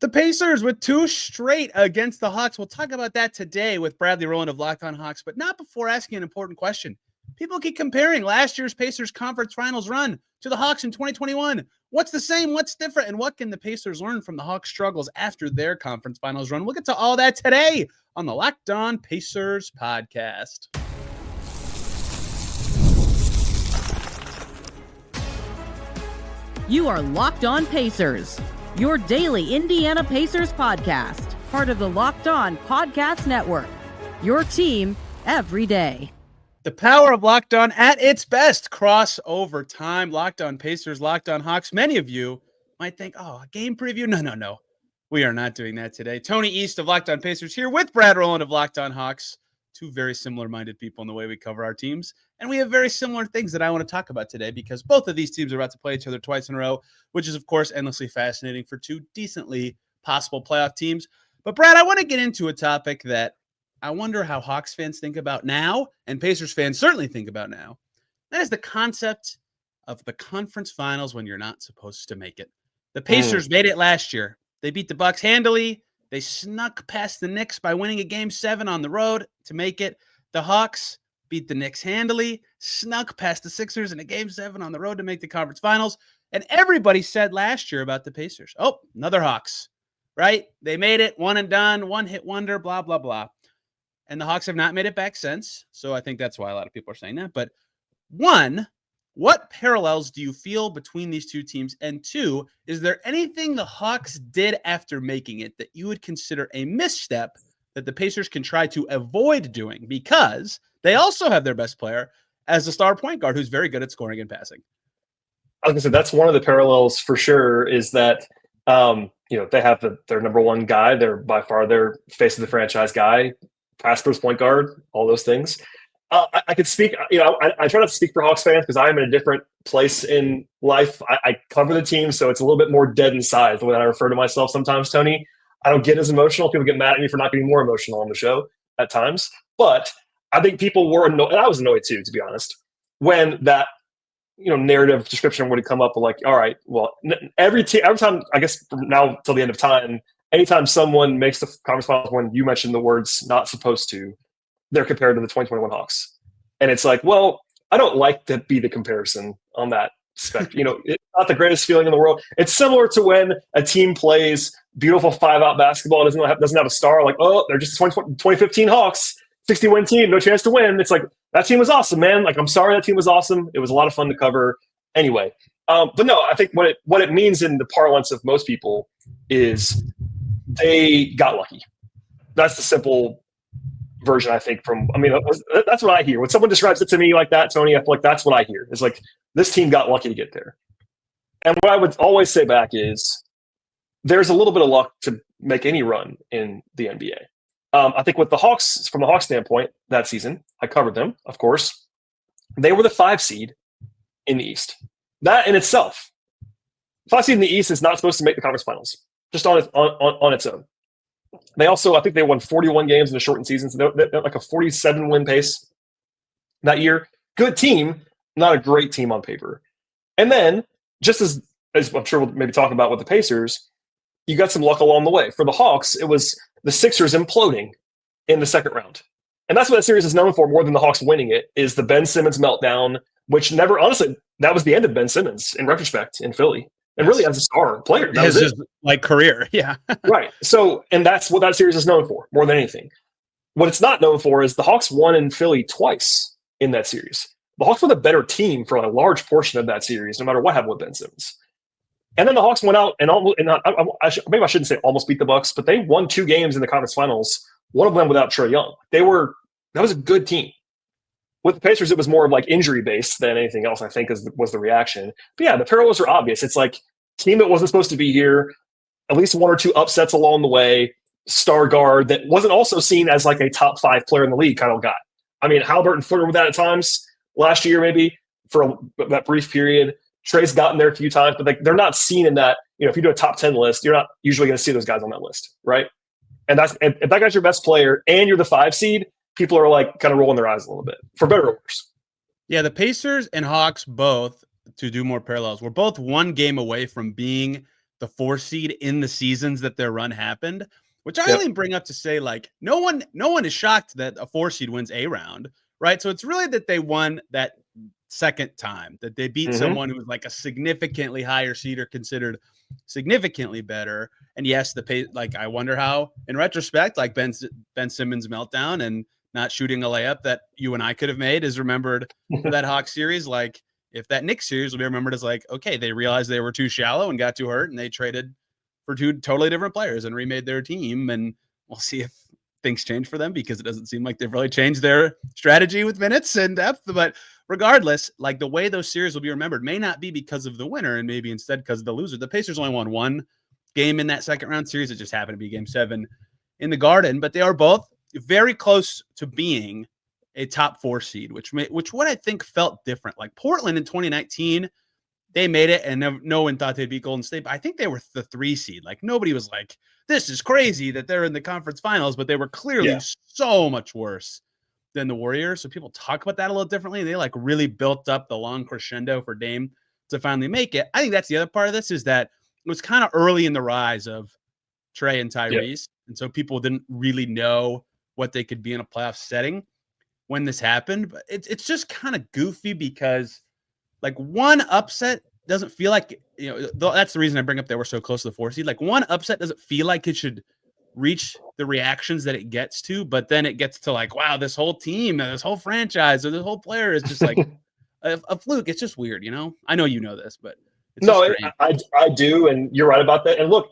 The Pacers with 2 straight against the Hawks. We'll talk about that today with Bradley Rowland of Locked On Hawks, but not before asking an important question. People keep comparing last year's Pacers conference finals run to the Hawks in 2021. What's the same? What's different? And what can the Pacers learn from the Hawks' struggles after their conference finals run? We'll get to all that today on the Locked On Pacers podcast. You are Locked On Pacers, your daily Indiana Pacers podcast, part of the Locked On Podcast Network, your team every day. The power of Locked On at its best. Crossover time. Locked On Pacers, Locked On Hawks. Many of you might think, a game preview? No. We are not doing that today. Tony East of Locked On Pacers here with Brad Rowland of Locked On Hawks. Two very similar-minded people in the way we cover our teams. And we have very similar things that I want to talk about today because both of these teams are about to play each other twice in a row, which is, of course, endlessly fascinating for two decently possible playoff teams. But, Brad, I want to get into a topic that I wonder how Hawks fans think about now, and Pacers fans certainly think about now. That is the concept of the conference finals when you're not supposed to make it. The Pacers made it last year. They beat the Bucks handily. They snuck past the Knicks by winning a Game 7 on the road to make it. The Hawks beat the Knicks handily, snuck past the Sixers in a Game 7 on the road to make the conference finals. And everybody said last year about the Pacers, another Hawks, right? They made it, one and done, one-hit wonder, blah, blah, blah. And the Hawks have not made it back since. So I think that's why a lot of people are saying that. But one, what parallels do you feel between these two teams? And two, is there anything the Hawks did after making it that you would consider a misstep that the Pacers can try to avoid doing? Because they also have their best player as a star point guard who's very good at scoring and passing. I was going to say, that's one of the parallels for sure, is that they have their number one guy. They're by far their face of the franchise guy, past first point guard, all those things. I could speak, I try not to speak for Hawks fans because I'm in a different place in life. I cover the team, so it's a little bit more dead inside the way that I refer to myself sometimes, Tony. I don't get as emotional. People get mad at me for not being more emotional on the show at times. But I think people were annoyed, and I was annoyed too, to be honest, when that narrative description would have come up like, all right, well, every time, I guess from now till the end of time, anytime someone makes the conference finals when you mention the words not supposed to, they're compared to the 2021 Hawks. And it's like, well, I don't like to be the comparison on that spectrum. It's not the greatest feeling in the world. It's similar to when a team plays beautiful 5-out basketball, doesn't have a star, like, they're just 2015 Hawks, 60-win team, no chance to win. It's like, that team was awesome, man. Like, I'm sorry that team was awesome. It was a lot of fun to cover. Anyway, but no, I think what it means in the parlance of most people is they got lucky. That's the simple version, I think, that's what I hear. When someone describes it to me like that, Tony, I feel like that's what I hear. It's like, this team got lucky to get there. And what I would always say back is there's a little bit of luck to make any run in the NBA. I think with the Hawks, from the Hawks standpoint, that season, I covered them, of course. They were the 5 seed in the East. That in itself, 5 seed in the East is not supposed to make the conference finals, just on its own. They also, I think they won 41 games in a shortened season, so they're like a 47-win pace that year. Good team, not a great team on paper. And then, just as I'm sure we'll maybe talk about with the Pacers, you got some luck along the way. For the Hawks, it was the Sixers imploding in the second round. And that's what that series is known for more than the Hawks winning it, is the Ben Simmons meltdown, which never, honestly, that was the end of Ben Simmons in retrospect in Philly. And really as a star player. That was his career. Yeah. Right. So, and that's what that series is known for more than anything. What it's not known for is the Hawks won in Philly twice in that series. The Hawks were the better team for a large portion of that series, no matter what happened with Ben Simmons. And then the Hawks went out and maybe I shouldn't say almost beat the Bucks, but they won 2 games in the conference finals, one of them without Trae Young. That was a good team. With the Pacers, it was more of like injury-based than anything else, I think, was the reaction. But yeah, the parallels are obvious. It's like, team that wasn't supposed to be here, at least 1 or 2 upsets along the way, star guard that wasn't also seen as like a top 5 player in the league kind of guy. I mean, Haliburton flirted with that at times last year, maybe, for that brief period. Trae's gotten there a few times, but they're not seen in that, if you do a top 10 list, you're not usually going to see those guys on that list, right? And if that guy's your best player and you're the 5 seed, people are like kind of rolling their eyes a little bit, for better or worse. Yeah, the Pacers and Hawks both, to do more parallels, we're both 1 game away from being the 4 seed in the seasons that their run happened, which I only bring up to say, like, no one is shocked that a 4 seed wins a round, right? So it's really that they won that second time, that they beat someone who was like a significantly higher seed or considered significantly better. And yes, I wonder how, in retrospect, like Ben Simmons' meltdown and not shooting a layup that you and I could have made is remembered for that Hawks series. Like, if that Knicks series will be remembered as like, okay, they realized they were too shallow and got too hurt, and they traded for 2 totally different players and remade their team. And we'll see if things change for them, because it doesn't seem like they've really changed their strategy with minutes and depth. But regardless, like, the way those series will be remembered may not be because of the winner, and maybe instead because of the loser. The Pacers only won 1 game in that second round series. It just happened to be Game 7 in the Garden, but they are both very close to being a top 4 seed, which what I think felt different. Like Portland in 2019, they made it, and no one thought they'd beat Golden State. But I think they were the 3 seed. Like, nobody was like, this is crazy that they're in the conference finals, but they were clearly so much worse than the Warriors. So people talk about that a little differently. They like really built up the long crescendo for Dame to finally make it. I think that's the other part of this, is that it was kind of early in the rise of Trey and Tyrese. And so people didn't really know what they could be in a playoff setting when this happened. But it's just kind of goofy, because like one upset doesn't feel like, that's the reason I bring up they were so close to the 4 seed. Like, one upset doesn't feel like it should reach the reactions that it gets to, but then it gets to like, wow, this whole team, this whole franchise, or this whole player is just like a fluke. It's just weird, I know you know this, but it's no, I do, and you're right about that. And look,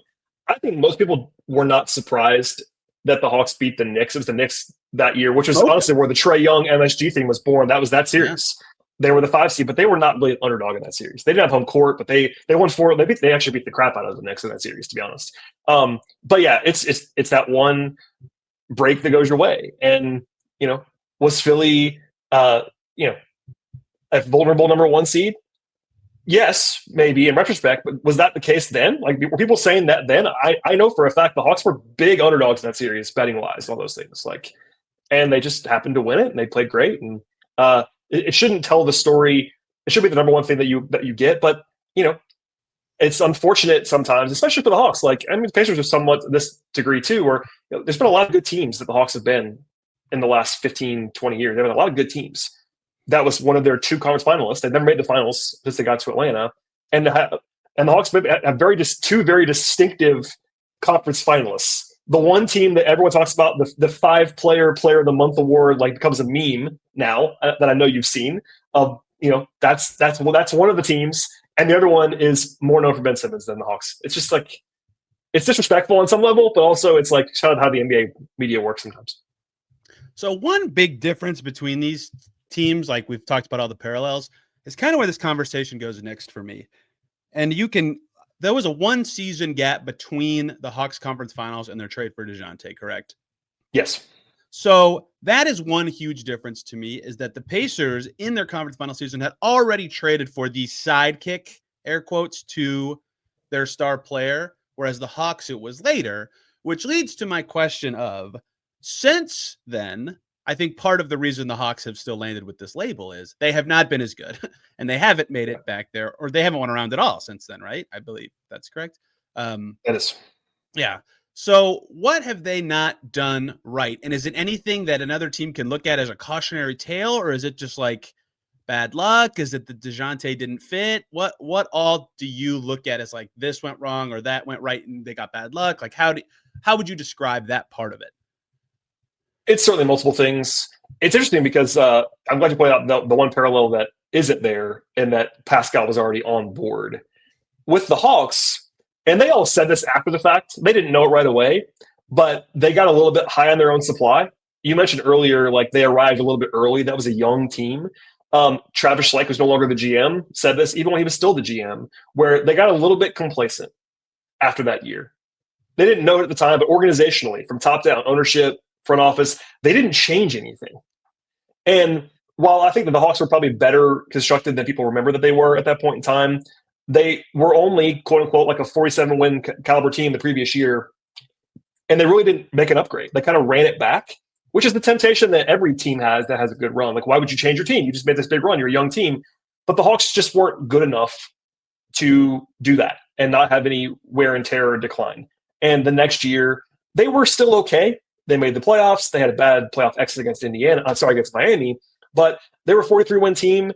I think most people were not surprised that the Hawks beat the Knicks. It was the Knicks that year, which was honestly where the Trae Young MSG thing was born. That was that series. Yeah. They were the 5 seed, but they were not really an underdog in that series. They didn't have home court, but they won 4. They actually beat the crap out of the Knicks in that series, to be honest. But yeah, it's that one break that goes your way. And was Philly a vulnerable number 1 seed? Yes, maybe in retrospect, but was that the case then? Like, were people saying that then? I know for a fact the Hawks were big underdogs in that series, betting wise, all those things. Like, and they just happened to win it, and they played great. And it shouldn't tell the story. It should be the number 1 thing that you get, but it's unfortunate sometimes, especially for the Hawks. Like, I mean, the Pacers are somewhat to this degree too, where there's been a lot of good teams that the Hawks have been in the last 15, 20 years. There have been a lot of good teams. That was one of their 2 conference finalists. They never made the finals since they got to Atlanta, and the Hawks have 2 very distinctive conference finalists. The one team that everyone talks about, the 5-player player of the month award, like, becomes a meme now that I know you've seen. That's one of the teams, and the other one is more known for Ben Simmons than the Hawks. It's just like, it's disrespectful on some level, but also it's like, shout out how the NBA media works sometimes. So one big difference between these teams, like we've talked about all the parallels, is kind of where this conversation goes next for me. And there was a 1-season gap between the Hawks conference finals and their trade for DeJounte, correct? Yes. So that is one huge difference to me, is that the Pacers in their conference final season had already traded for the sidekick, air quotes, to their star player, whereas the Hawks, it was later, which leads to my question of, since then, I think part of the reason the Hawks have still landed with this label is they have not been as good, and they haven't made it back there, or they haven't won around at all since then, right? I believe that's correct. That is. Yeah. So what have they not done right? And is it anything that another team can look at as a cautionary tale, or is it just like bad luck? Is it that DeJounte didn't fit? What all do you look at as like, this went wrong or that went right and they got bad luck? Like, how would you describe that part of it? It's certainly multiple things. It's interesting because I'm glad you pointed out the one parallel that isn't there, and that Pascal was already on board. With the Hawks, and they all said this after the fact, they didn't know it right away, but they got a little bit high on their own supply. You mentioned earlier, like, they arrived a little bit early. That was a young team. Travis Schlenk, who's no longer the GM, said this even when he was still the GM, where they got a little bit complacent after that year. They didn't know it at the time, but organizationally, from top down, ownership, front office, they didn't change anything. And while I think that the Hawks were probably better constructed than people remember that they were at that point in time, they were only, quote unquote, like a 47-win caliber team the previous year, and they really didn't make an upgrade. They kind of ran it back, which is the temptation that every team has that has a good run. Like, why would you change your team? You just made this big run. You're a young team. But the Hawks just weren't good enough to do that. and not have any wear and tear or decline. And the next year, they were still okay. They made the playoffs. They had a bad playoff exit against against Miami, but they were a 43-win team.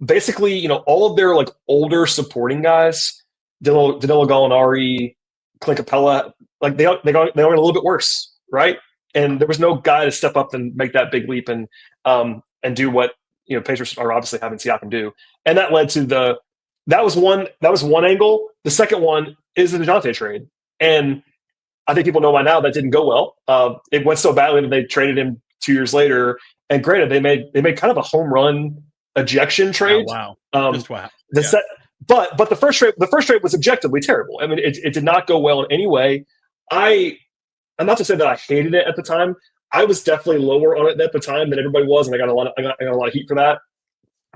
Basically, all of their like older supporting guys, Danilo Gallinari, Clint Capella, like they got a little bit worse, right? And there was no guy to step up and make that big leap and do what Pacers are obviously having Siakam do. And that led to that was one angle. The second one is the DeJounte trade, and I think people know by now that didn't go well. It went so badly that they traded him 2 years later. And granted, they made kind of a home run ejection trade. Oh, wow. Just wow. But the first trade was objectively terrible. I mean, it did not go well in any way. I'm not to say that I hated it at the time. I was definitely lower on it at the time than everybody was, and I got a lot of heat for that.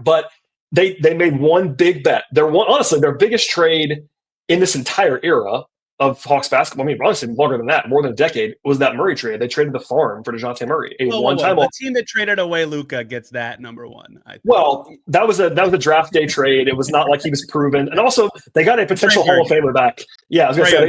But they made one big bet. Honestly, their biggest trade in this entire era of Hawks basketball, I mean, honestly, longer than that, more than a decade, was that Murray trade. They traded the farm for DeJounte Murray. The team that traded away Luka gets that number one. Well, that was a draft day trade. It was not like he was proven. And also, they got a potential Hall of Famer back. Yeah, I was going to say,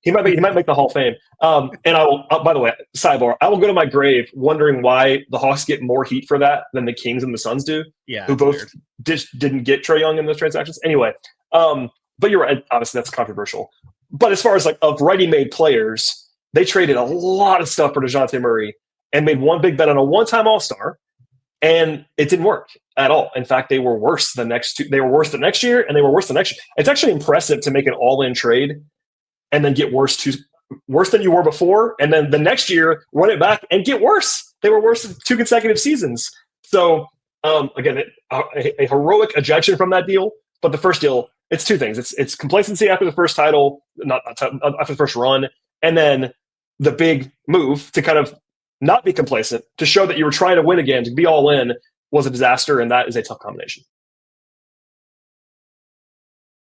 he might make the Hall of Fame. And I will, by the way, sidebar, I will go to my grave wondering why the Hawks get more heat for that than the Kings and the Suns do, who both didn't get Trae Young in those transactions. Anyway, but you're right. Obviously, that's controversial. But as far as of ready-made players, they traded a lot of stuff for DeJounte Murray and made one big bet on a one-time All-Star, and it didn't work at all. In fact, they were worse the next two. They were worse the next year, and they were worse the next year. It's actually impressive to make an all-in trade and then get worse than you were before, and then the next year run it back and get worse. They were worse in 2 consecutive seasons. So again, a heroic ejection from that deal. But the first deal, it's two things. It's complacency after the first title, not after the first run, and then the big move to kind of not be complacent, to show that you were trying to win again, to be all in, was a disaster, and that is a tough combination.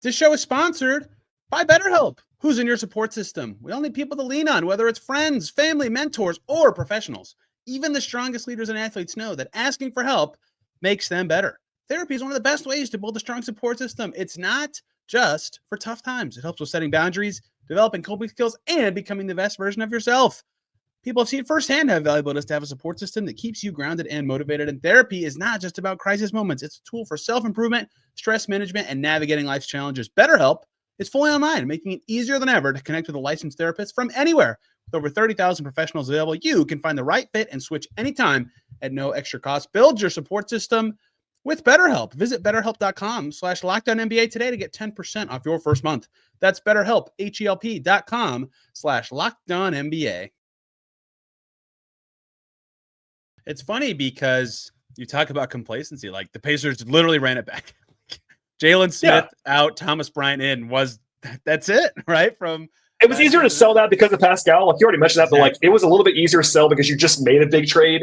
This show is sponsored by BetterHelp. Who's in your support system? We all need people to lean on, whether it's friends, family, mentors, or professionals. Even the strongest leaders and athletes know that asking for help makes them better. Therapy is one of the best ways to build a strong support system. It's not just for tough times. It helps with setting boundaries, developing coping skills, and becoming the best version of yourself. People have seen firsthand how valuable it is to have a support system that keeps you grounded and motivated. And therapy is not just about crisis moments. It's a tool for self-improvement, stress management, and navigating life's challenges. BetterHelp is fully online, making it easier than ever to connect with a licensed therapist from anywhere. With over 30,000 professionals available, you can find the right fit and switch anytime at no extra cost. Build your support system with BetterHelp. Visit BetterHelp.com/LockedOnNBA today to get 10% off your first month. That's BetterHelp, HELP.com/LockedOnNBA. It's funny because you talk about complacency. Like the Pacers literally ran it back. Jalen Smith out, Thomas Bryant in. That's it, right? It was easier to sell that because of Pascal. Like you already mentioned that, but it was a little bit easier to sell because you just made a big trade.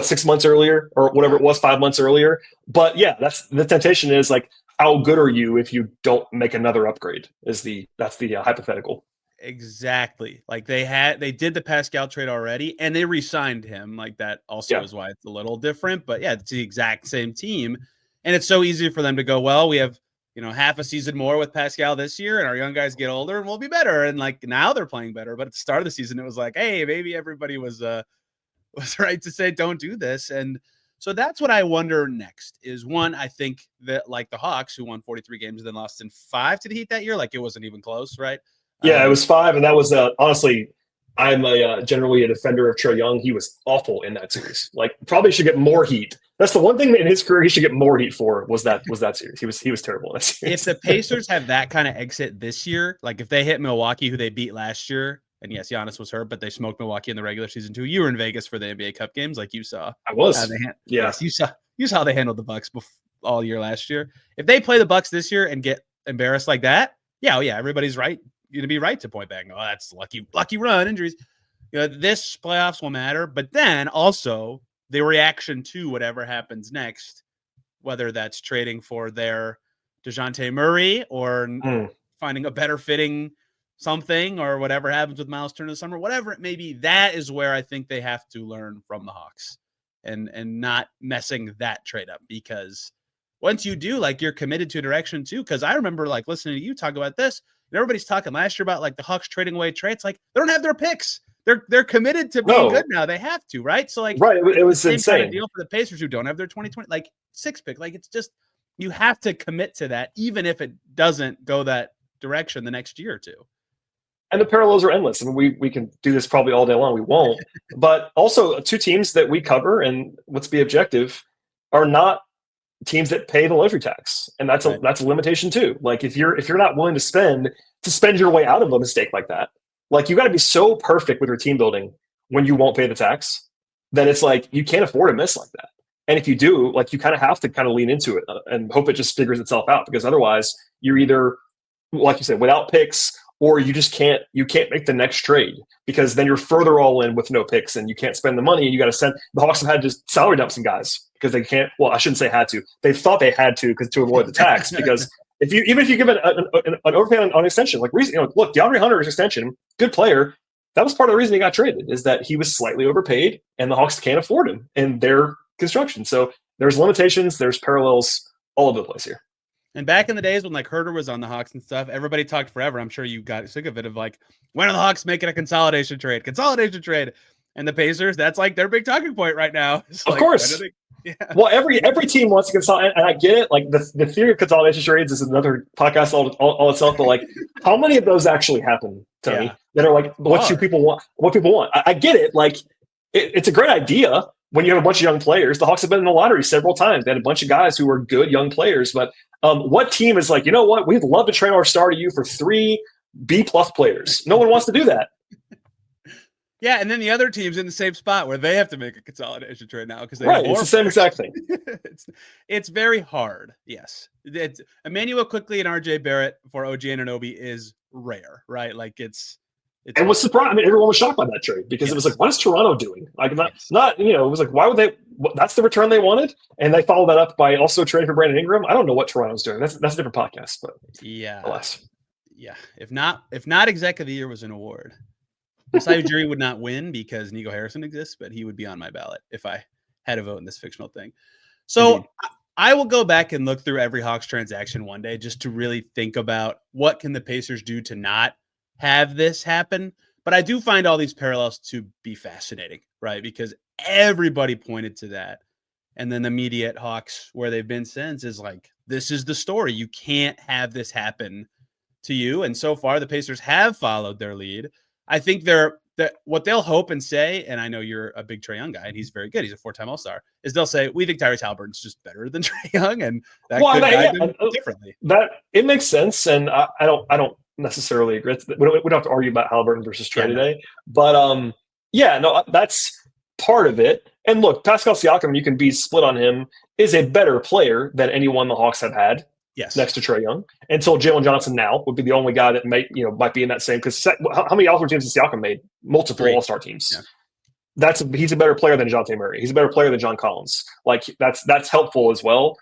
6 months earlier or whatever it was, 5 months earlier. But yeah, that's the temptation is how good are you if you don't make another upgrade? That's the hypothetical. Exactly. They did the Pascal trade already and they re-signed him. That also is why it's a little different. But yeah, it's the exact same team. And it's so easy for them to go, well, we have, half a season more with Pascal this year and our young guys get older and we'll be better. And now they're playing better. But at the start of the season, it was hey, maybe everybody was right to say, don't do this. And so that's what I wonder next is one, I think that the Hawks who won 43 games and then lost in 5 to the Heat that year, it wasn't even close. Right. Yeah, it was 5. And that was honestly, I'm generally a defender of Trae Young. He was awful in that series. Probably should get more heat. That's the one thing in his career he should get more heat for was that series. He was terrible in that series. If the Pacers have that kind of exit this year, if they hit Milwaukee, who they beat last year, and yes, Giannis was hurt, but they smoked Milwaukee in the regular season too. You were in Vegas for the NBA Cup games, you saw. I was. Yes, you saw how they handled the Bucks all year last year. If they play the Bucks this year and get embarrassed like that, everybody's right. You're gonna be right to point back. Oh, that's lucky run injuries. This playoffs will matter, but then also the reaction to whatever happens next, whether that's trading for their DeJounte Murray or finding a better fitting something or whatever happens with Myles Turner this summer, whatever it may be, that is where I think they have to learn from the Hawks and not messing that trade up because once you do, like, you're committed to a direction too. Cause I remember like listening to you talk about this, and everybody's talking last year about like the Hawks trading away trades. Like, they don't have their picks. They're committed to being good now. They have to, right? So like, right. It was same insane. kind of deal for the Pacers who don't have their 2020, like 6 pick. Like, it's just, you have to commit to that, even if it doesn't go that direction the next year or two. And the parallels are endless. I mean, we can do this probably all day long. We won't. But also, two teams that we cover, and let's be objective, are not teams that pay the luxury tax, and that's a limitation too. Like, if you're not willing to spend your way out of a mistake like that, like, you got to be so perfect with your team building when you won't pay the tax, then it's like you can't afford to miss like that. And if you do, like, you kind of have to kind of lean into it and hope it just figures itself out, because otherwise you're either, like you said, without picks, or you just can't make the next trade, because then you're further all in with no picks and you can't spend the money, and you got to send. The Hawks have had to salary dump some guys because they can't. Well, I shouldn't say had to. They thought they had to to avoid the tax, because even if you give an overpay on extension, like, look, DeAndre Hunter's extension, good player. That was part of the reason he got traded, is that he was slightly overpaid and the Hawks can't afford him in their construction. So there's limitations, there's parallels all over the place here. And back in the days when like Herter was on the Hawks and stuff, everybody talked forever. I'm sure you got sick of it, of like, when are the Hawks making a consolidation trade? And the Pacers, that's like their big talking point right now. It's of like, course. Well, every team wants to consolidate, and I get it. Like, the theory of consolidation trades is another podcast all itself. But like, how many of those actually happen, Tony? Yeah. That are like, what people want? I get it. Like, it's a great idea when you have a bunch of young players. The Hawks have been in the lottery several times. They had a bunch of guys who were good young players, but what team is like, you know what? We'd love to trade our star to you for 3 B+ players. No one wants to do that. Yeah, and then the other team's in the same spot where they have to make a consolidation trade now because it's the same exact thing. It's very hard. Yes, it's Emmanuel Quickly and RJ Barrett for OG Anunoby is rare, right? Like, it's and was surprised. I mean, everyone was shocked by that trade, because it was like, what is Toronto doing? Like, not it was like, why would they? That's the return they wanted, and they followed that up by also trading for Brandon Ingram. I don't know what Toronto's doing. That's a different podcast, but alas. Yeah. If not Exec of the Year was an award, Masai Ujiri would not win because Nico Harrison exists, but he would be on my ballot if I had a vote in this fictional thing. So indeed. I will go back and look through every Hawks transaction one day just to really think about what can the Pacers do to not have this happen. But I do find all these parallels to be fascinating, right? Because everybody pointed to that. And then the media at Hawks, where they've been since, is like, this is the story. You can't have this happen to you. And so far, the Pacers have followed their lead. I think what they'll hope and say, and I know you're a big Trae Young guy, and he's very good. He's a 4-time All-Star. Is they'll say, we think Tyrese Haliburton's just better than Trae Young, and that could guide them differently. That it makes sense, and I don't necessarily agree. We don't have to argue about Haliburton versus Trae today, but that's part of it. And look, Pascal Siakam, you can be split on him, is a better player than anyone the Hawks have had. Yes, next to Trae Young, until Jalen Johnson now would be the only guy that might be in that same. Because how many All-Star teams has Siakam made? Multiple All-Star teams. Yeah. He's a better player than DeJounte Murray. He's a better player than John Collins. Like, that's helpful as well.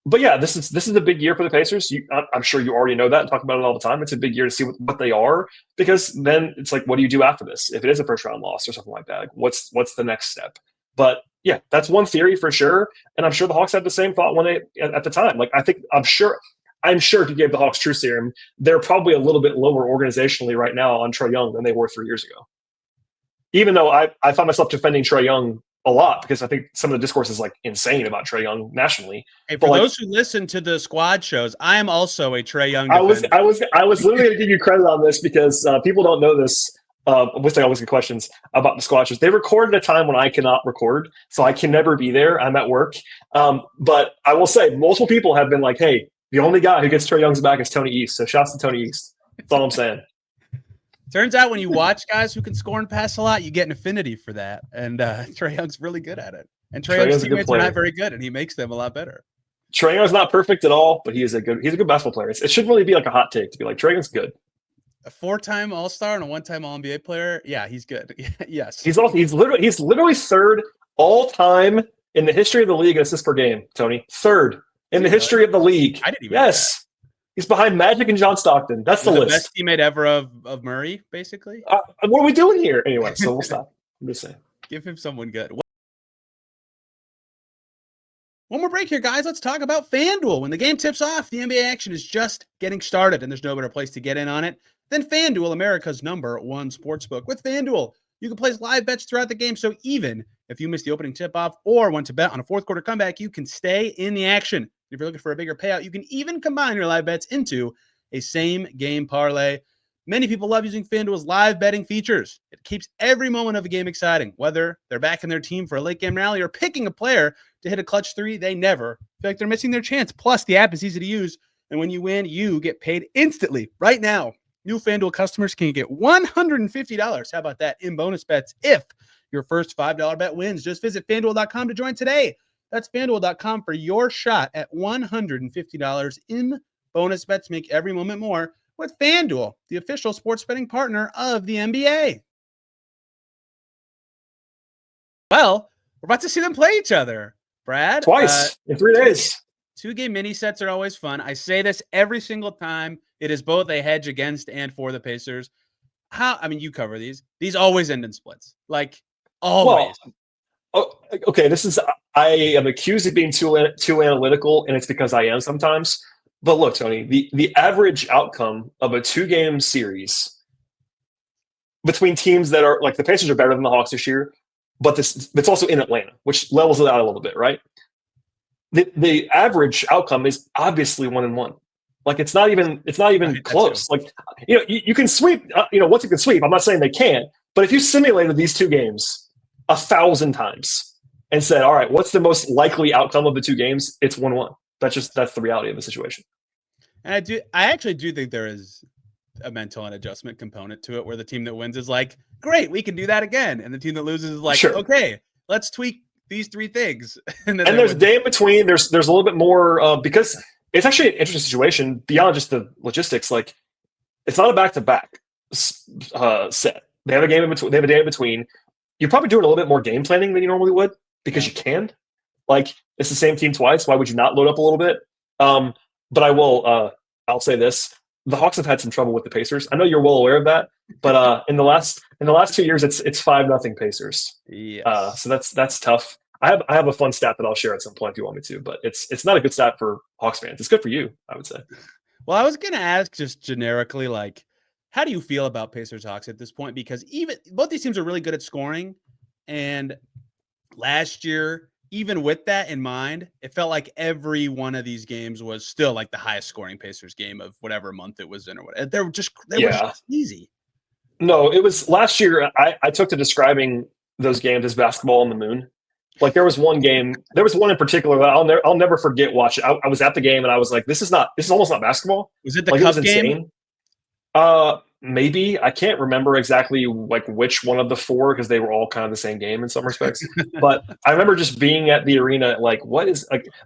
But yeah, this is a big year for the Pacers. I'm sure you already know that and talk about it all the time. It's a big year to see what they are, because then it's like, what do you do after this? If it is a first round loss or something like that, like, what's the next step? But yeah, that's one theory for sure. And I'm sure the Hawks had the same thought at the time. Like, I'm sure if you gave the Hawks true serum, they're probably a little bit lower organizationally right now on Trae Young than they were 3 years ago. Even though I find myself defending Trae Young a lot, because I think some of the discourse is like insane about Trae Young nationally. Hey, for those who listen to the squad shows, I am also a Trae Young defender. I was literally going to give you credit on this, because people don't know this. Which I always get questions about the squad shows. They record at a time when I cannot record, so I can never be there. I'm at work. But I will say, multiple people have been like, hey, the only guy who gets Trae Young's back is Tony East. So shouts to Tony East. That's all I'm saying. Turns out when you watch guys who can score and pass a lot, you get an affinity for that. And Trae Young's really good at it. And Trae Young's teammates are not very good, and he makes them a lot better. Trae Young's not perfect at all, but he's a good basketball player. It shouldn't really be like a hot take to be like, Trae Young's good. A 4-time All-Star and a 1-time All-NBA player. Yeah, he's good. Yes. He's literally third all-time in the history of the league in assists per game, Tony. Third in the history of the league. I didn't even know that. He's behind Magic and John Stockton. That's the list. Best teammate ever of Murray, basically. What are we doing here? Anyway, so we'll stop. I'm just saying. Give him someone good. One more break here, guys. Let's talk about FanDuel. When the game tips off, the NBA action is just getting started, and there's no better place to get in on it than FanDuel, America's #1 sportsbook. With FanDuel, you can place live bets throughout the game, so even if you miss the opening tip-off or want to bet on a fourth quarter comeback, you can stay in the action. If you're looking for a bigger payout, you can even combine your live bets into a same-game parlay. Many people love using FanDuel's live betting features. It keeps every moment of a game exciting, whether they're backing their team for a late game rally or picking a player to hit a clutch three. They never feel like they're missing their chance. Plus, the app is easy to use, and when you win, you get paid instantly. Right now, new FanDuel customers can get $150. How about that in bonus bets if your first $5 bet wins? Just visit FanDuel.com to join today. That's FanDuel.com for your shot at $150 in bonus bets. Make every moment more with FanDuel, the official sports betting partner of the NBA. Well, we're about to see them play each other, Brad. Twice in 3 days. 2-game mini sets are always fun. I say this every single time. It is both a hedge against and for the Pacers. You cover these. These always end in splits. Like, always. Okay, I am accused of being too analytical, and it's because I am sometimes. But look, Tony, the average outcome of a 2-game series between teams that are like the Pacers are better than the Hawks this year, but it's also in Atlanta, which levels it out a little bit, right? The average outcome is obviously 1-1. Like it's not even close. Like you can sweep. Once you can sweep, I'm not saying they can't, but if you simulated these 2 games 1,000 times and said, all right, what's the most likely outcome of the 2 games? It's 1-1. That's the reality of the situation. And I actually do think there is a mental and adjustment component to it where the team that wins is like, great, we can do that again. And the team that loses is like, sure. Okay, let's tweak these 3 things. and there's a day in between. There's a little bit more because it's actually an interesting situation beyond just the logistics. Like it's not a back-to-back set. They have a game in between. They have a day in between. You're probably doing a little bit more game planning than you normally would because you can. Like it's the same team twice. Why would you not load up a little bit? But I'll say this: the Hawks have had some trouble with the Pacers. I know you're well aware of that, but in the last 2 years, it's 5-0 Pacers. Yes. So that's tough. I have a fun stat that I'll share at some point if you want me to, but it's not a good stat for Hawks fans. It's good for you, I would say. Well, I was going to ask just generically, like, how do you feel about Pacers Hawks at this point? Because even both these teams are really good at scoring, and last year, even with that in mind, it felt like every one of these games was still like the highest scoring Pacers game of whatever month it was in or whatever. They were just easy. No, it was last year. I took to describing those games as basketball on the moon. Like there was one in particular that I'll never forget watching. I was at the game and I was like, this is almost not basketball. Was it the Cubs game? Maybe. I can't remember exactly like which one of the 4 because they were all kind of the same game in some respects. But I remember just being at the arena like,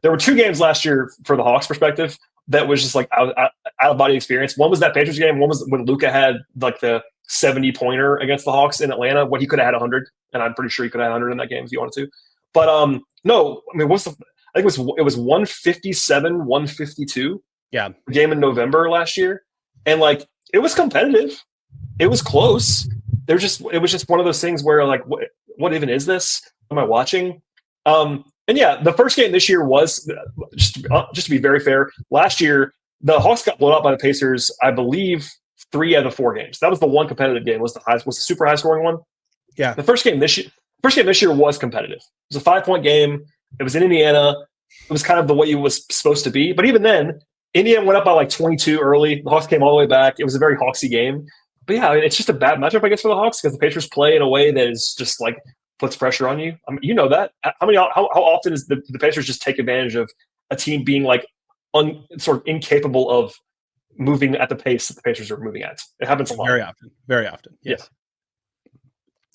there were 2 games last year for the Hawks perspective that was just like out of body experience. One was that Pacers game. One was when Luka had like the 70-pointer against the Hawks in Atlanta when he could have had 100, and I'm pretty sure he could have had 100 in that game if he wanted to. But no, I mean, I think it was 157-152. Yeah, game in November last year, and like it was competitive. It was close. It was just one of those things where like, what even is this? Am I watching? And yeah, the first game this year was just to be very fair. Last year, the Hawks got blown out by the Pacers. I believe 3 out of 4 games. That was the one competitive game. Was the super high scoring one? Yeah. The first game this year was competitive. It was a 5-point game. It was in Indiana. It was kind of the way it was supposed to be. But even then, Indiana went up by like 22 early. The Hawks came all the way back. It was a very Hawksy game. But yeah, it's just a bad matchup, I guess, for the Hawks because the Pacers play in a way that is just like puts pressure on you. I mean, you know that. How often is the Pacers just take advantage of a team being like sort of incapable of moving at the pace that the Pacers are moving at? It happens a lot. Very often. Very often. Yes. Yeah.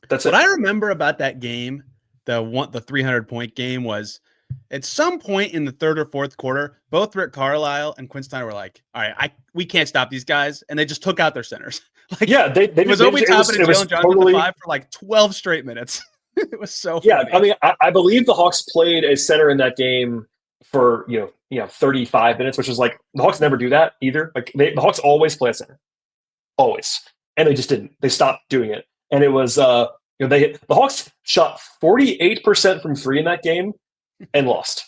That's what I remember about that game, the 300-point game, was at some point in the 3rd or 4th quarter, both Rick Carlisle and Quinn Snyder were like, "All right, we can't stop these guys," and they just took out their centers. Like, yeah, they was Obi Toppin and Jalen Johnson with the 5 for like 12 straight minutes. It was so funny. Yeah, I mean, I believe the Hawks played a center in that game for 35 minutes, which is like the Hawks never do that either. Like the Hawks always play a center, always, and they just didn't. They stopped doing it, and it was the Hawks shot 48% from 3 in that game and lost.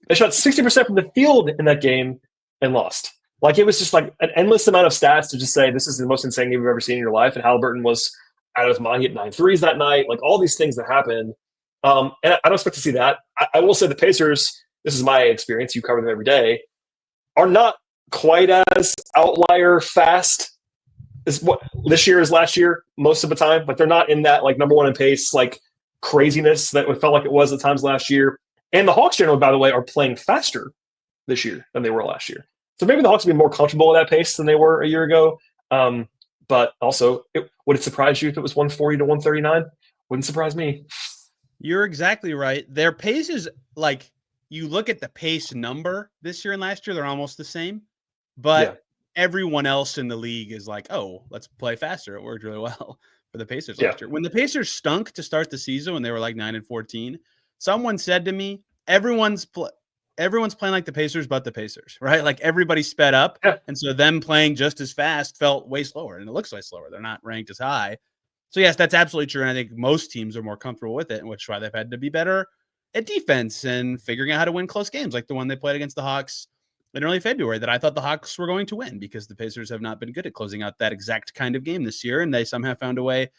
They shot 60% from the field in that game and lost. Like, it was just like an endless amount of stats to just say this is the most insane game you've ever seen in your life. And Haliburton was out of his mind. He hit 9 threes that night. Like, all these things that happened. And I don't expect to see that. I will say the Pacers, this is my experience, you cover them every day, are not quite as outlier fast as what this year is last year most of the time. Like, they're not in that like number one in pace, like craziness that it felt like it was at times last year. And the Hawks generally, by the way, are playing faster this year than they were last year. So maybe the Hawks will be more comfortable at that pace than they were a year ago. But also, would it surprise you if it was 140 to 139? Wouldn't surprise me. You're exactly right. Their pace is like, you look at the pace number this year and last year, they're almost the same. But everyone else in the league is like, oh, let's play faster. It worked really well for the Pacers last year. When the Pacers stunk to start the season, when they were like 9-14, someone said to me, everyone's playing like the Pacers, but the Pacers, right? Like, everybody sped up. Yeah. And so them playing just as fast felt way slower. And it looks way slower. They're not ranked as high. So yes, that's absolutely true. And I think most teams are more comfortable with it, which is why they've had to be better at defense and figuring out how to win close games, like the one they played against the Hawks in early February that I thought the Hawks were going to win, because the Pacers have not been good at closing out that exact kind of game this year. And they somehow found a way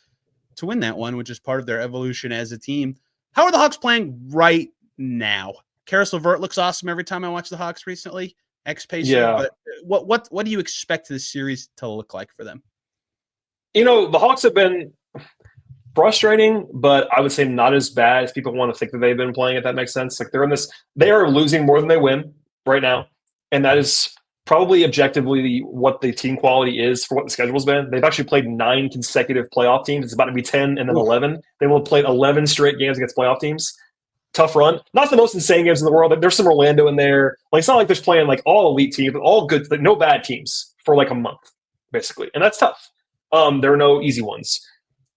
to win that one, which is part of their evolution as a team. How are the Hawks playing right now? Karis LeVert looks awesome every time I watch the Hawks recently. Ex-Pacer. Yeah. But what do you expect this series to look like for them? The Hawks have been frustrating, but I would say not as bad as people want to think that they've been playing, if that makes sense. Like, they are losing more than they win right now. And that is probably objectively what the team quality is for what the schedule's been. They've actually played 9 consecutive playoff teams. It's about to be 10 and then 11. They will have played 11 straight games against playoff teams. Tough run. Not the most insane games in the world. There's some Orlando in there. Like, it's not like they're playing like all elite teams, but all good, like no bad teams for like a month, basically. And that's tough. There are no easy ones.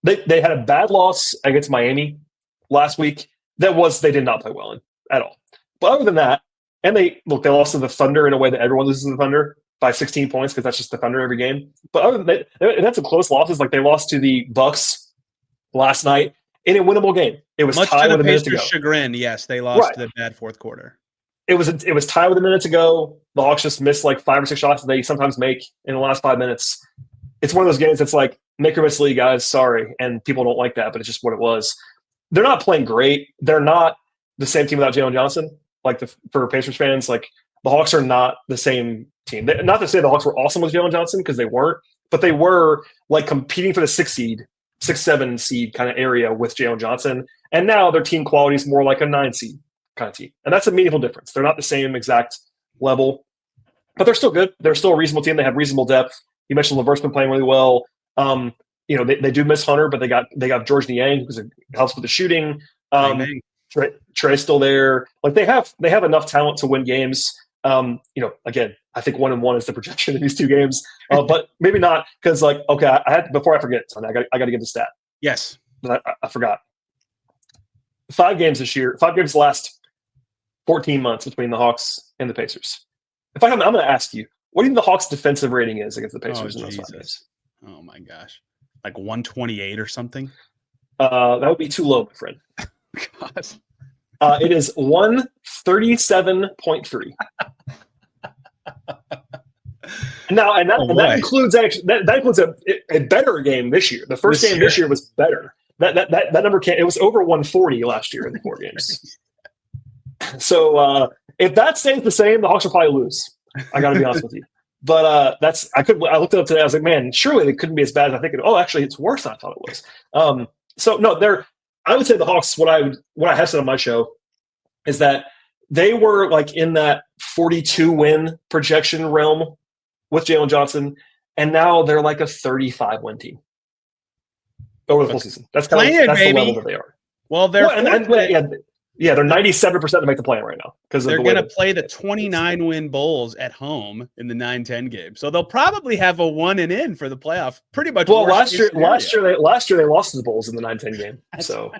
They had a bad loss against Miami last week. They did not play well in at all. But other than that, and they lost to the Thunder in a way that everyone loses to the Thunder by 16 points, because that's just the Thunder every game. But other than that, they had some close losses. Like, they lost to the Bucks last night in a winnable game. It was much tied to with the a minute to go. Chagrin, yes, they lost the bad fourth quarter. It was tied with a minute to go. The Hawks just missed like 5 or 6 shots that they sometimes make in the last 5 minutes. It's one of those games that's like, make or miss league, guys. Sorry, and people don't like that, but it's just what it was. They're not playing great. They're not the same team without Jalen Johnson. Like, for Pacers fans, like, the Hawks are not the same team. Not to say the Hawks were awesome with Jalen Johnson, because they weren't, but they were like competing for the 6-7 seed kind of area with Jalen Johnson. And now their team quality is more like a 9 seed kind of team. And that's a meaningful difference. They're not the same exact level, but they're still good. They're still a reasonable team. They have reasonable depth. You mentioned LeVert's been playing really well. They do miss Hunter, but they got George Niang, who helps with the shooting. Trey's still there. Like, they have enough talent to win games. Again, I think 1-1 is the projection in these 2 games, but maybe not, because before I forget, I got to give the stat. Yes, but I forgot. 5 games this year. 5 games the last 14 months between the Hawks and the Pacers. In fact, I'm going to ask you, what do you think the Hawks' defensive rating is against the Pacers in those 5 games? Oh my gosh, like 128 or something. That would be too low, my friend. God. It is 137.3. That includes that includes a better game this year. The first game this year was better. That number it was over 140 last year in the 4 games. So if that stays the same, the Hawks will probably lose. I got to be honest with you. But I looked it up today. I was like, man, surely they couldn't be as bad as I think. Actually, it's worse than I thought it was. I would say the Hawks, what I have said on my show is that they were like in that 42 win projection realm with Jalen Johnson, and now they're like a 35 win team over the full season. That's the level that they are. Well, they're they're 97% to make the play right now, because they're going to play the 29 win Bulls at home in the 9-10 game. So they'll probably have a 1-in for the playoff. Pretty much. Well, last year they lost to the Bulls in the 9-10 game. That's true.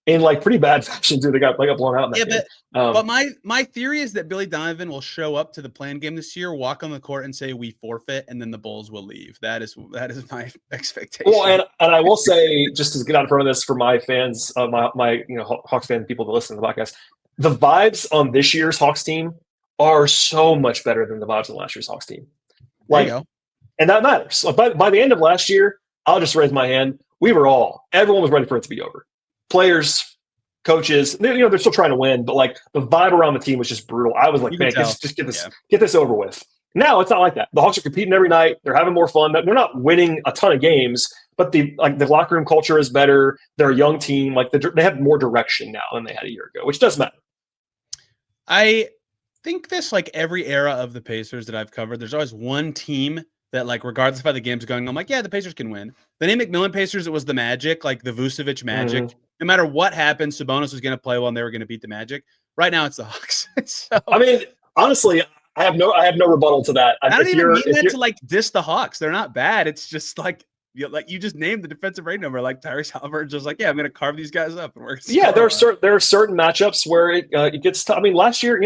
In like pretty bad fashion too. They got blown out in that game. But my theory is that Billy Donovan will show up to the play-in game this year, walk on the court, and say we forfeit, and then the Bulls will leave. That is my expectation. Well, and I will say, just to get out in front of this for my fans, my Hawks fan people that listen to the podcast, the vibes on this year's Hawks team are so much better than the vibes on last year's Hawks team. Like, there you go. and that matters. Like by the end of last year, I'll just raise my hand. Everyone was ready for it to be over. Players, coaches, they're still trying to win, but like the vibe around the team was just brutal. I was like, man, just get this over with. Now it's not like that. The Hawks are competing every night. They're having more fun. They're not winning a ton of games, but the locker room culture is better. They're a young team. Like they have more direction now than they had a year ago, which does matter. I think this, like every era of the Pacers that I've covered, there's always one team that, like, regardless of how the game's going, I'm like, yeah, the Pacers can win. The Nate McMillan Pacers, it was the Magic, like the Vucevic Magic. Mm-hmm. No matter what happened, Sabonis was going to play well, and they were going to beat the Magic. Right now, it's the Hawks. So, I mean, honestly, I have no rebuttal to that. I don't even mean that to like diss the Hawks. They're not bad. It's just like you just named the defensive rating number. Like Tyrese Haliburton, just like, yeah, I'm going to carve these guys up. And there are certain matchups where it gets tough. I mean, last year,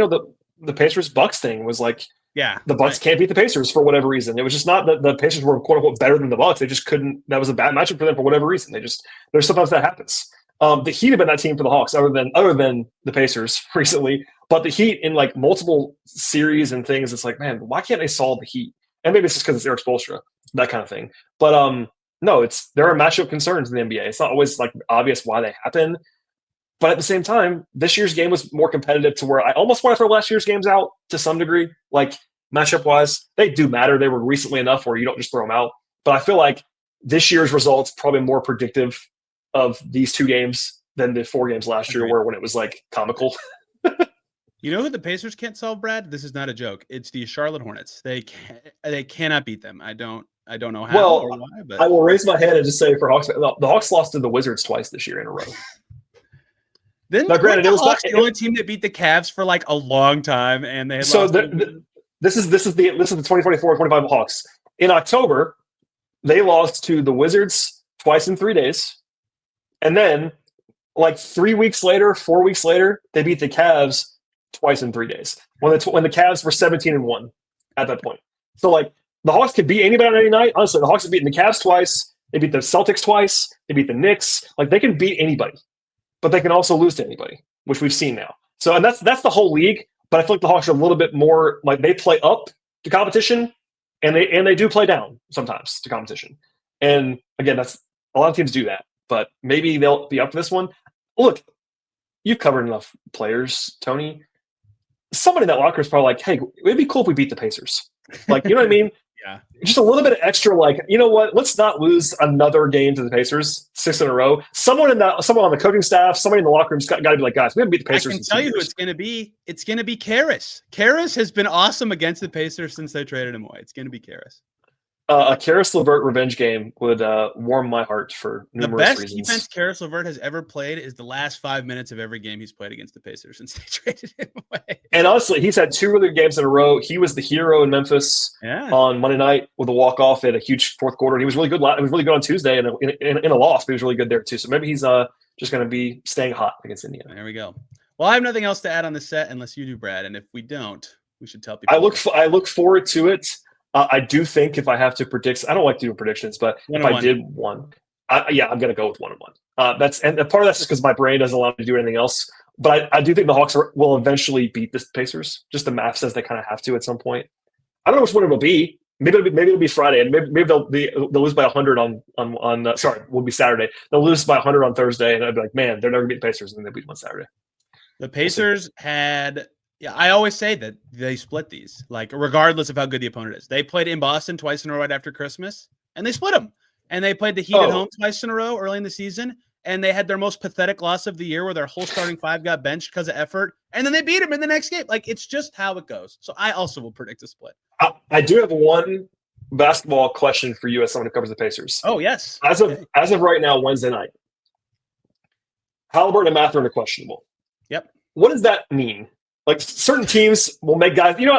the Pacers Bucks thing was like, yeah, the Bucks can't beat the Pacers for whatever reason. It was just not that the Pacers were quote unquote better than the Bucks. They just couldn't. That was a bad matchup for them for whatever reason. There's sometimes that happens. The Heat have been that team for the Hawks, other than the Pacers recently. But the Heat in like multiple series and things, it's like, man, why can't they solve the Heat? And maybe it's just because it's Eric Spoelstra, that kind of thing. But no, there are matchup concerns in the NBA. It's not always like obvious why they happen. But at the same time, this year's game was more competitive to where I almost want to throw last year's games out to some degree. Like matchup wise, they do matter. They were recently enough where you don't just throw them out. But I feel like this year's results probably more predictive of these two games than the 4 games last year, when it was like comical. You know who the Pacers can't solve, Brad? This is not a joke. It's the Charlotte Hornets. They cannot beat them. I don't know how or why. But I will raise my hand and just say for Hawks, the Hawks lost to the Wizards twice this year in a row. Now, granted, it was the only team that beat the Cavs for like a long time, and they had this is the 2024-25 Hawks. In October, they lost to the Wizards twice in 3 days, and then like 4 weeks later, they beat the Cavs twice in 3 days. When the Cavs were 17-1 at that point. So like the Hawks could beat anybody on any night. Honestly, the Hawks have beaten the Cavs twice. They beat the Celtics twice. They beat the Knicks. Like they can beat anybody. But they can also lose to anybody, which we've seen now. So, and that's the whole league. But I feel like the Hawks are a little bit more like they play up to competition, and they do play down sometimes to competition. And again, that's a lot of teams do that. But maybe they'll be up for this one. Look, you've covered enough players, Tony. Somebody in that locker is probably like, "Hey, it'd be cool if we beat the Pacers." Like, you know what I mean? Yeah. Just a little bit of extra, like, you know what? Let's not lose another game to the Pacers 6 in a row. Someone on the coaching staff, somebody in the locker room's got to be like, guys, we haven't beat the Pacers. I can tell you who it's going to be. It's going to be Karras. Karras has been awesome against the Pacers since they traded him away. It's going to be Karras. A Caris LeVert revenge game would warm my heart for numerous reasons. The best defense Caris LeVert has ever played is the last 5 minutes of every game he's played against the Pacers since they traded him away. And honestly, he's had 2 really good games in a row. He was the hero in Memphis on Monday night with a walk-off at a huge fourth quarter. He was really good. He was really good on Tuesday in a loss, but he was really good there too. So maybe he's just going to be staying hot against Indiana. There we go. Well, I have nothing else to add on the set unless you do, Brad. And if we don't, we should tell people. I look forward to it. I do think if I have to predict, I don't like doing predictions, but if I did one, I'm going to go with 1-1. And part of that's just because my brain doesn't allow me to do anything else. But I do think the Hawks will eventually beat the Pacers. Just the math says they kind of have to at some point. I don't know which one it'll be. Maybe it'll be Friday, and maybe they'll lose by 100 on sorry, will be Saturday. They'll lose by 100 on Thursday, and I'd be like, man, they're never going to beat the Pacers, and they beat them on Saturday. The Pacers had. Yeah, I always say that they split these, like regardless of how good the opponent is. They played in Boston twice in a row right after Christmas, and they split them. And they played the Heat at home twice in a row early in the season, and they had their most pathetic loss of the year where their whole starting 5 got benched because of effort, and then they beat them in the next game. Like, it's just how it goes. So I also will predict a split. I do have one basketball question for you as someone who covers the Pacers. Oh, yes. As of right now, Wednesday night, Haliburton and Mathurin are questionable. Yep. What does that mean? Like certain teams will make guys, you know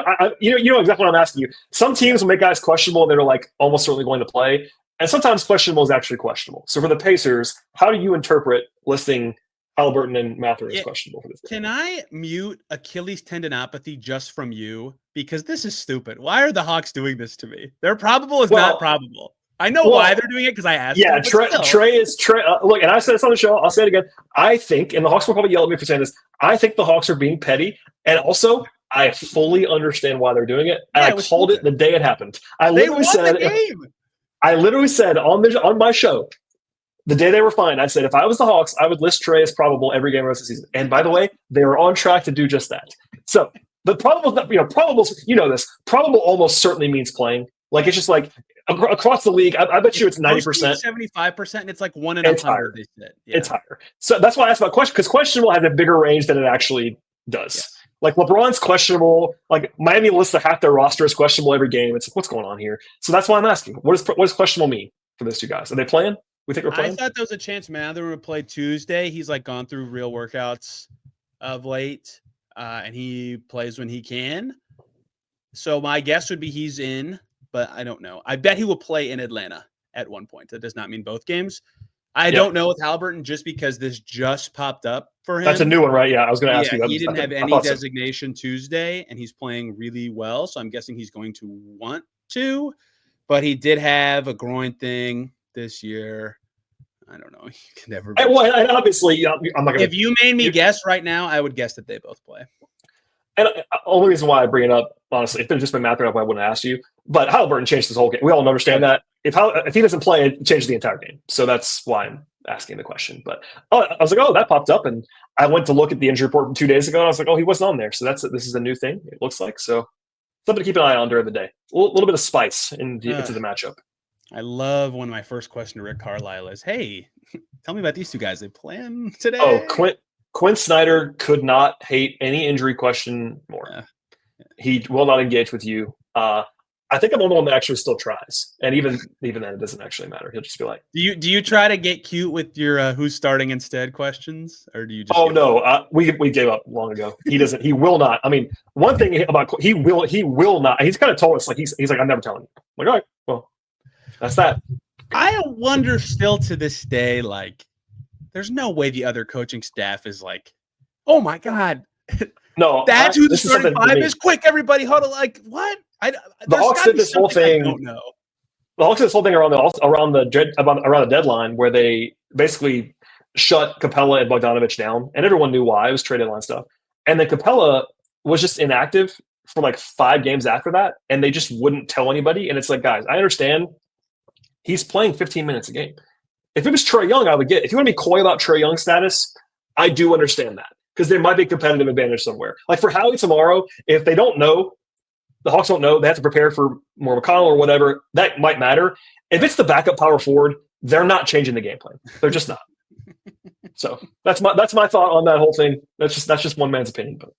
exactly what I'm asking you. Some teams will make guys questionable and they're like almost certainly going to play. And sometimes questionable is actually questionable. So for the Pacers, how do you interpret listing Haliburton and Mathurin as questionable for this game? Can I mute Achilles tendinopathy just from you? Because this is stupid. Why are the Hawks doing this to me? They're probable is not probable. I know why they're doing it because I asked. Yeah, them, Trey is Trey. Look, and I said this on the show. I'll say it again. I think, and the Hawks will probably yell at me for saying this. I think the Hawks are being petty, and also I fully understand why they're doing it. And I called it the day it happened. I literally said on my show the day they were fined. I said if I was the Hawks, I would list Trey as probable every game the rest of the season. And by the way, they are on track to do just that. So the probable, probables, this probable almost certainly means playing. Like it's just like. Across the league, I bet you it's 90%, 75%, and it's like 1 in 100. They said. Yeah. It's higher. So that's why I asked about question, because questionable has a bigger range than it actually does. Yes. Like LeBron's questionable. Like Miami lists half their roster as questionable every game. It's what's going on here. So that's why I'm asking. What does questionable mean for those two guys? Are they playing? We think they're playing. I thought there was a chance Mathurin would play Tuesday. He's like gone through real workouts of late, and he plays when he can. So my guess would be he's in. But I don't know. I bet he will play in Atlanta at one point. That does not mean both games. I don't know with Haliburton just because this just popped up for him. That's a new one, right? Yeah, I was going to ask you. He didn't have any designation Tuesday, and he's playing really well. So I'm guessing he's going to want to. But he did have a groin thing this year. I don't know. You can never. And obviously, I'm not going to. If you made me guess right now, I would guess that they both play. And the only reason why I bring it up, honestly, if it had just been Mathurin, I wouldn't ask you. But Haliburton changed this whole game. We all understand that. If he doesn't play, it changes the entire game. So that's why I'm asking the question. But I was like, that popped up. And I went to look at the injury report from 2 days ago. And I was like, he wasn't on there. So this is a new thing, it looks like. So something to keep an eye on during the day. A little bit of spice into the matchup. I love when my first question to Rick Carlisle is, hey, tell me about these two guys. They playing today? Oh, Quinn Snyder could not hate any injury question more. Yeah. He will not engage with you. I think I'm the only one that actually still tries, and even then, it doesn't actually matter. He'll just be like, "Do you try to get cute with your who's starting instead questions, or do you just?" Oh no, we gave up long ago. He doesn't. He will not. I mean, one thing about he will not. He's kind of told us like he's like I'm never telling you. I'm like, all right, well, that's that. I wonder still to this day, like, there's no way the other coaching staff is like, oh my god. No, that's who the starting five is. Quick, everybody huddle. Like what? The Hawks did this whole thing. I don't know. The Hawks did this whole thing around the deadline where they basically shut Capella and Bogdanovich down, and everyone knew why. It was trade deadline stuff. And then Capella was just inactive for like 5 games after that, and they just wouldn't tell anybody. And it's like, guys, I understand he's playing 15 minutes a game. If it was Trae Young, I would get. If you want to be coy about Trae Young's status, I do understand that. Because there might be a competitive advantage somewhere. Like for Howie tomorrow, if they don't know, the Hawks don't know, they have to prepare for more McConnell or whatever, that might matter. If it's the backup power forward, they're not changing the game plan. They're just not. So that's my thought on that whole thing. That's just one man's opinion. But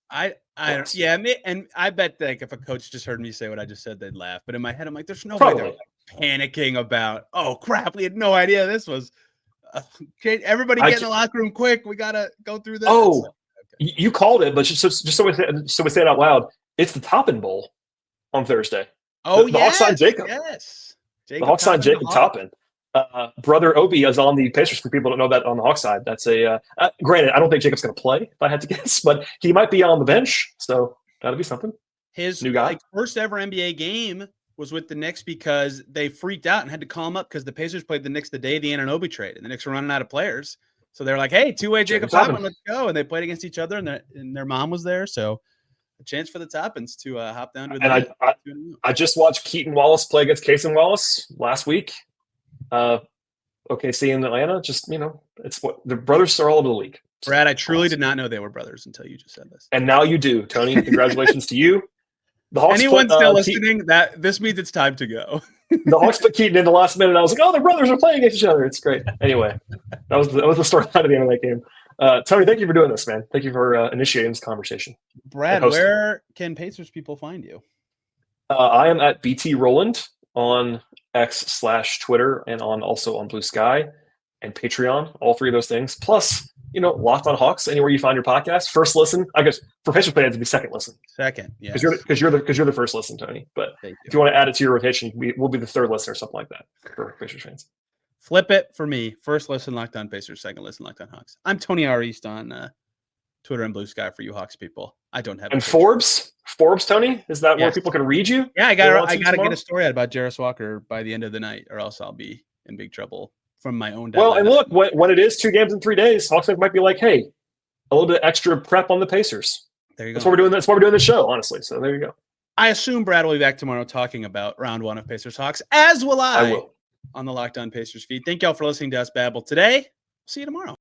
and I bet like if a coach just heard me say what I just said, they'd laugh. But in my head, I'm like, there's no way they're like panicking about, oh crap, we had no idea this was. Everybody get in the locker room quick. We gotta go through this. Oh. You called it, but just so we say it out loud, it's the Toppin Bowl on Thursday. Oh, the Hawks signed Jacob. Yes. The Hawks signed Jacob Toppin. Brother Obi is on the Pacers. For people who don't know that on the Hawks side, that's granted, I don't think Jacob's going to play, if I had to guess, but he might be on the bench. So that'll be something. His new guy. First ever NBA game was with the Knicks because they freaked out and had to call him up because the Pacers played the Knicks the day of the Anunoby trade, and the Knicks were running out of players. So they're like, hey, two-way Jacob Toppin, let's go. And they played against each other, and their mom was there. So a chance for the Toppins to hop down to the I just watched Keaton Wallace play against Cason Wallace last week. OKC in Atlanta. Just, it's what the brothers are all over the league. Brad, I truly did not know they were brothers until you just said this. And now you do, Tony. Congratulations to you. The Hawks Anyone still listening, that this means it's time to go. The Hawks put Keaton in the last minute. And I was like, oh, their brothers are playing against each other. It's great. Anyway, that was the storyline of the end of that game. Tony, thank you for doing this, man. Thank you for initiating this conversation. Brad, where can Pacers people find you? I am at BT Rowland on X/Twitter and also on Blue Sky and Patreon. All 3 of those things. Plus, Locked on Hawks, anywhere you find your podcast. First listen, I guess for Pacers fans, it'd be second listen. Second, yeah. Because you're the first listen, Tony. But if you want to add it to your rotation, we'll be the third listener or something like that for Pacers fans. Flip it for me. First listen, Locked on Pacers. Second listen, Locked on Hawks. I'm Tony R. East on Twitter and Blue Sky for you Hawks people. I don't have. And Forbes, Tony, is that where people can read you? Yeah, I got to get a story out about Jarris Walker by the end of the night, or else I'll be in big trouble from my own. Well, and look, when it is 2 games in 3 days, Hawks might be like, hey, a little bit extra prep on the Pacers. There you go. That's why we're doing the show, honestly. So there you go. I assume Brad will be back tomorrow talking about round 1 of Pacers Hawks, as will I will. On the Locked On Pacers feed. Thank y'all for listening to us babble today. See you tomorrow.